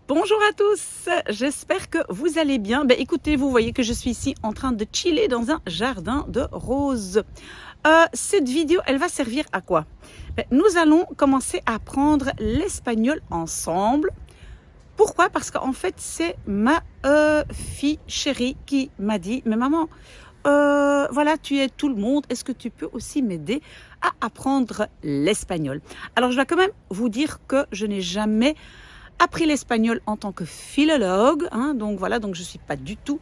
Bonjour à tous, j'espère que vous allez bien. Écoutez, vous voyez que je suis ici en train de chiller dans un jardin de roses. Cette vidéo, elle va servir à quoi? Nous allons commencer à apprendre l'espagnol ensemble. Pourquoi? Parce qu'en fait, c'est ma fille chérie qui m'a dit, mais maman, voilà, tu es tout le monde, est-ce que tu peux aussi m'aider à apprendre l'espagnol? Alors, je dois quand même vous dire que je n'ai jamais appris l'espagnol en tant que philologue, donc voilà, donc je ne suis pas du tout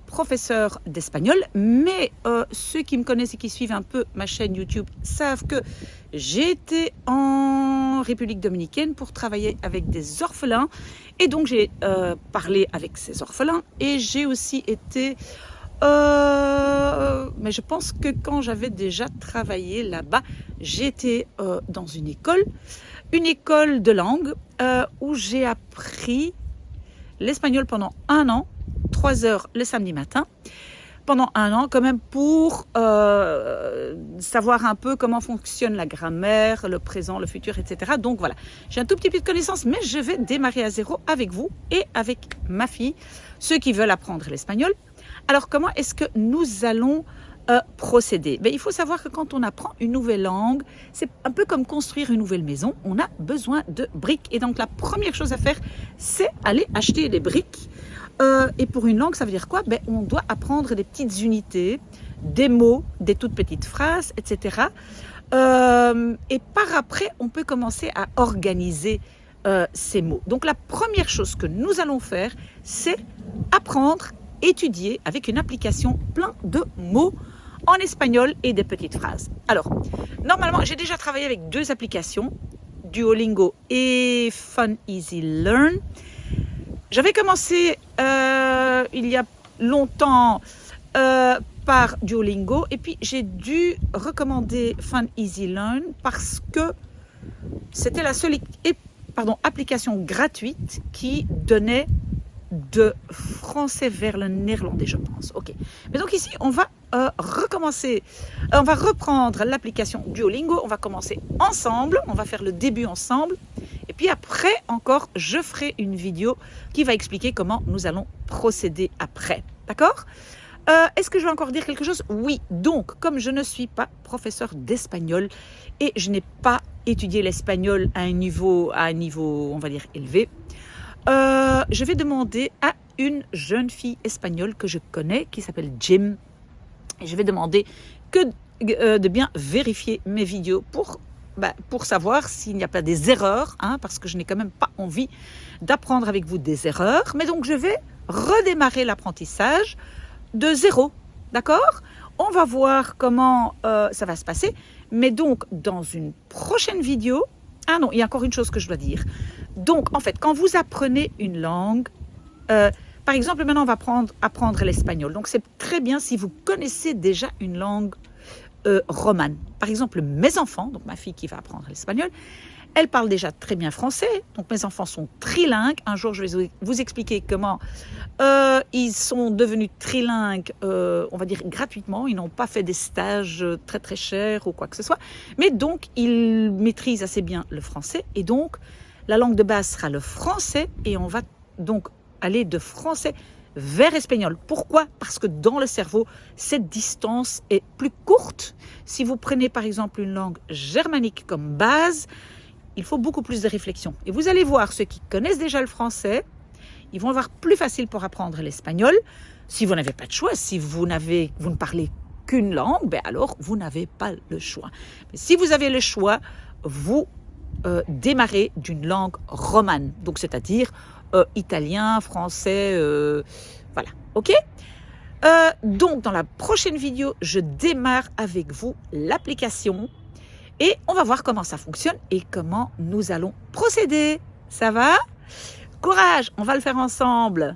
professeur d'espagnol, mais ceux qui me connaissent et qui suivent un peu ma chaîne YouTube savent que j'ai été en République dominicaine pour travailler avec des orphelins, et donc j'ai parlé avec ces orphelins, et j'ai aussi été mais je pense que quand j'avais déjà travaillé là-bas, j'étais dans une école de langue où j'ai appris l'espagnol pendant 1 an, 3 heures le samedi matin, pendant 1 an quand même pour savoir un peu comment fonctionne la grammaire, le présent, le futur, etc. Donc voilà, j'ai un tout petit peu de connaissances, mais je vais démarrer à zéro avec vous et avec ma fille, ceux qui veulent apprendre l'espagnol. Alors comment est-ce que nous allons procéder? Il faut savoir que quand on apprend une nouvelle langue, c'est un peu comme construire une nouvelle maison, on a besoin de briques. Et donc la première chose à faire, c'est aller acheter des briques. Et pour une langue, ça veut dire quoi? On doit apprendre des petites unités, des mots, des toutes petites phrases, etc. Et par après, on peut commencer à organiser ces mots. Donc la première chose que nous allons faire, c'est apprendre, étudier avec une application plein de mots en espagnol et des petites phrases. Alors, normalement, j'ai déjà travaillé avec 2 applications, Duolingo et Fun Easy Learn. J'avais commencé il y a longtemps par Duolingo, et puis j'ai dû recommander Fun Easy Learn parce que c'était la seule application gratuite qui donnait de français vers le néerlandais, je pense. Ok. Mais donc ici, on va recommencer. On va reprendre l'application Duolingo. On va commencer ensemble. On va faire le début ensemble. Et puis après, encore, je ferai une vidéo qui va expliquer comment nous allons procéder après. D'accord? Est-ce que je vais encore dire quelque chose? Oui. Donc, comme je ne suis pas professeur d'espagnol et je n'ai pas étudié l'espagnol à un niveau, on va dire, élevé, je vais demander à une jeune fille espagnole que je connais, qui s'appelle Jim, et je vais demander de bien vérifier mes vidéos pour savoir s'il n'y a pas des erreurs, parce que je n'ai quand même pas envie d'apprendre avec vous des erreurs. Mais donc je vais redémarrer l'apprentissage de zéro, d'accord? On va voir comment ça va se passer, mais donc dans une prochaine vidéo. Ah non, il y a encore une chose que je dois dire. Donc, en fait, quand vous apprenez une langue, par exemple, maintenant, on va apprendre l'espagnol. Donc, c'est très bien si vous connaissez déjà une langue romane. Par exemple, mes enfants, donc ma fille qui va apprendre l'espagnol, elle parle déjà très bien français. Donc, mes enfants sont trilingues. Un jour, je vais vous expliquer comment ils sont devenus trilingues, on va dire gratuitement. Ils n'ont pas fait des stages très, très chers ou quoi que ce soit. Mais donc, ils maîtrisent assez bien le français. Et donc, la langue de base sera le français. Et on va donc aller de français vers espagnol. Pourquoi? Parce que dans le cerveau, cette distance est plus courte. Si vous prenez par exemple une langue germanique comme base, il faut beaucoup plus de réflexion. Et vous allez voir, ceux qui connaissent déjà le français, ils vont avoir plus facile pour apprendre l'espagnol. Si vous n'avez pas de choix, si vous ne parlez qu'une langue, alors vous n'avez pas le choix. Mais si vous avez le choix, vous démarrez d'une langue romane, donc c'est-à-dire italien, français, voilà, ok? Donc dans la prochaine vidéo, je démarre avec vous l'application et on va voir comment ça fonctionne et comment nous allons procéder. Ça va? Courage, on va le faire ensemble.